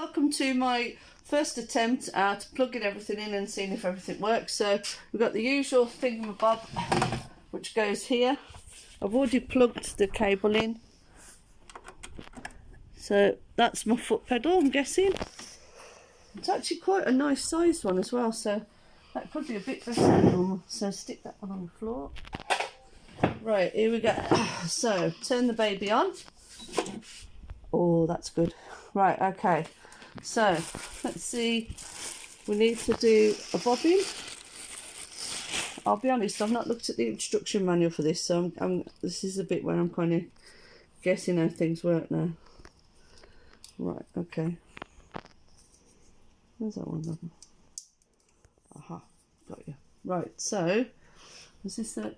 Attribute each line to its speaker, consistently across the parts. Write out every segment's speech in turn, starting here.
Speaker 1: welcome to my first attempt at plugging everything in and seeing if everything works. So we've got the usual thingamabob which goes here. I've already plugged the cable in, so that's my foot pedal. I'm guessing it's actually quite a nice sized one as well, so that could be a bit better than normal. So stick that one on the floor. Right, here we go. So turn the baby on. Oh, that's good. Right, okay, so let's see, we need to do a bobbin. I'll be honest, I've not looked at the instruction manual for this, so this is a bit where I'm kind of guessing how things work now. Right, okay, where's that one gone? Aha, got you. Right, so is this a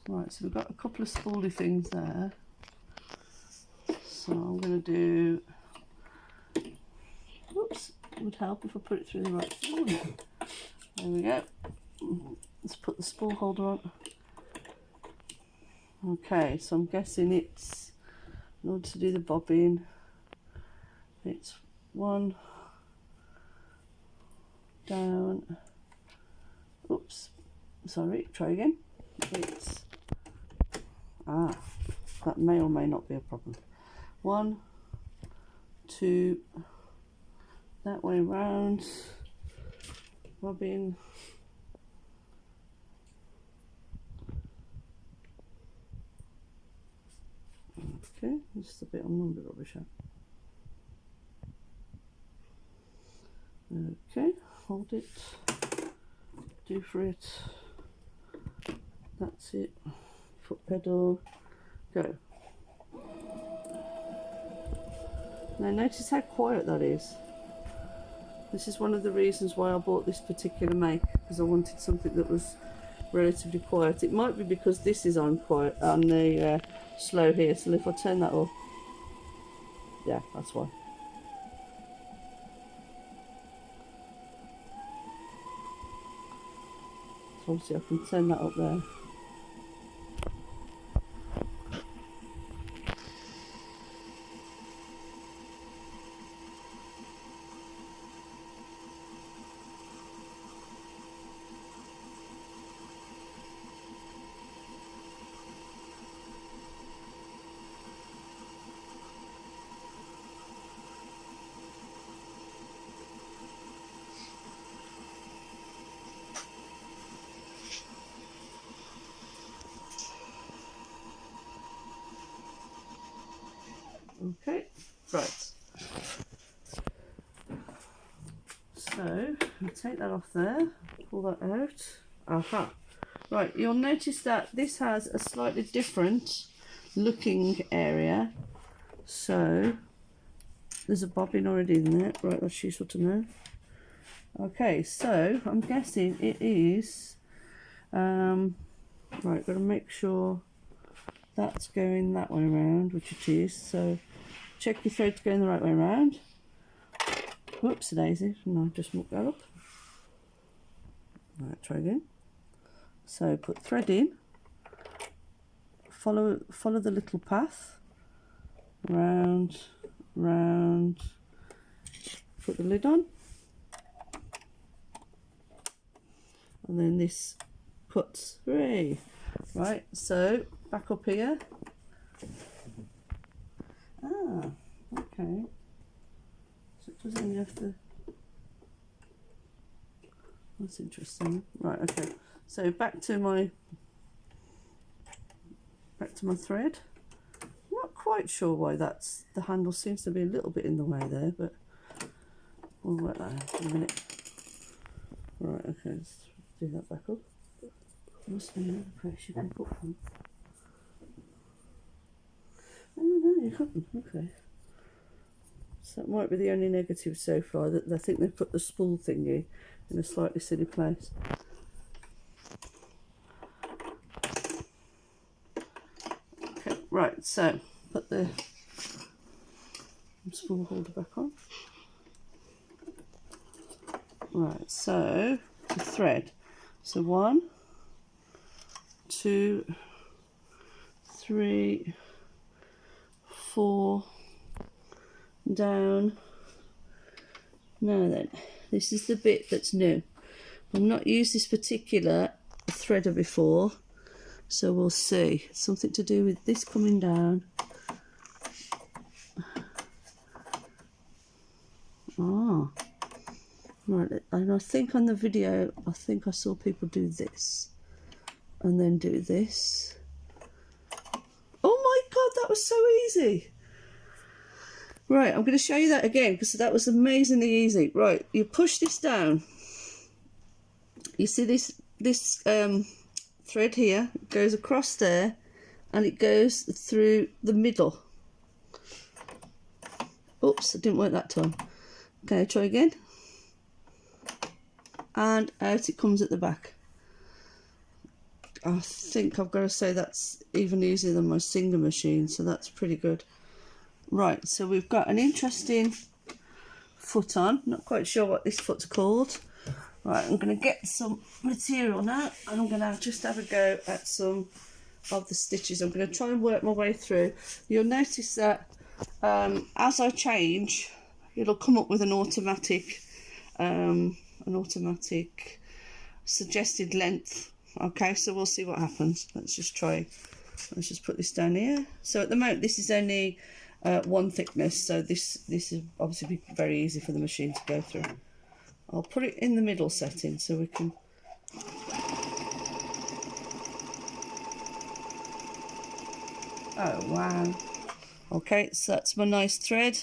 Speaker 1: right, so we've got a couple of spoolie things there. So I'm going to do, oops, it would help if I put it through the right spool. There we go. Let's put the spool holder on. Okay, so I'm guessing it's, in order to do the bobbin, it's one down, oops, sorry, try again. It's, that may or may not be a problem. 1, 2, that way round, bobbin, okay, just a bit on the rubbish out. Okay, hold it, do for it, that's it, foot pedal, go. Now notice how quiet that is. This is one of the reasons why I bought this particular make, because I wanted something that was relatively quiet. It might be because this is on quiet, on the slow here, so if I turn that off, yeah, that's why. So obviously I can turn that up there. Okay, right, so I'll take that off there, pull that out. Aha, right, you'll notice that this has a slightly different looking area, so there's a bobbin already in there. Right, that's useful to know. Okay, so I'm guessing it is right, got to make sure that's going that way around, which it is, so check your thread's going the right way around. Whoops daisy, no, just muck that up. Right, try again. So put thread in, follow the little path, round, round, put the lid on, and then this puts, hooray! Right, so back up here. Okay. So it doesn't even have to. That's interesting. Right, okay. So back to my thread. I'm not quite sure why that's, the handle seems to be a little bit in the way there, but we'll work that out in a minute. Right, okay, let's do that back up. Must be another place you can put them. Oh no, you couldn't. Okay. So that might be the only negative so far, that I think they've put the spool thingy in a slightly silly place. Okay, right, so put the spool holder back on. Right, so the thread. So 1, 2, 3, 4, down. Now then, this is the bit that's new. I've not used this particular threader before, so we'll see. It's something to do with this coming down. Ah, right, and I think on the video, I think I saw people do this and then do this. Oh my god, that was so easy. Right, I'm going to show you that again because that was amazingly easy. Right, you push this down. You see this thread here, it goes across there and it goes through the middle. Oops, it didn't work that time. Okay, try again. And out it comes at the back. I think I've got to say that's even easier than my Singer machine, so that's pretty good. Right, so we've got an interesting foot on. Not quite sure what this foot's called. Right, I'm going to get some material now and I'm going to just have a go at some of the stitches. I'm going to try and work my way through. You'll notice that as I change, it'll come up with an automatic suggested length. Okay, so we'll see what happens. Let's just put this down here. So at the moment this is only one thickness, so this is obviously be very easy for the machine to go through. I'll put it in the middle setting so we can. Oh wow. Okay, so that's my nice thread,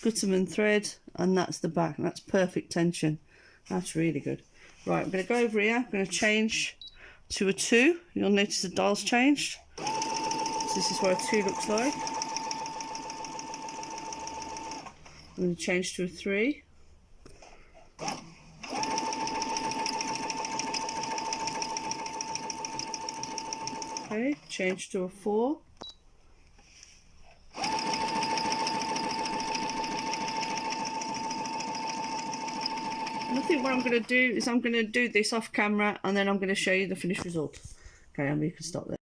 Speaker 1: Gutterman thread, and that's the back, and that's perfect tension. That's really good. Right, I'm going to go over here. I'm going to change to a 2. You'll notice the dial's changed. So this is what a 2 looks like. I'm going to change to a 3. Okay, change to a 4. And I think what I'm going to do is I'm going to do this off camera and then I'm going to show you the finished result. Okay, and we can stop there.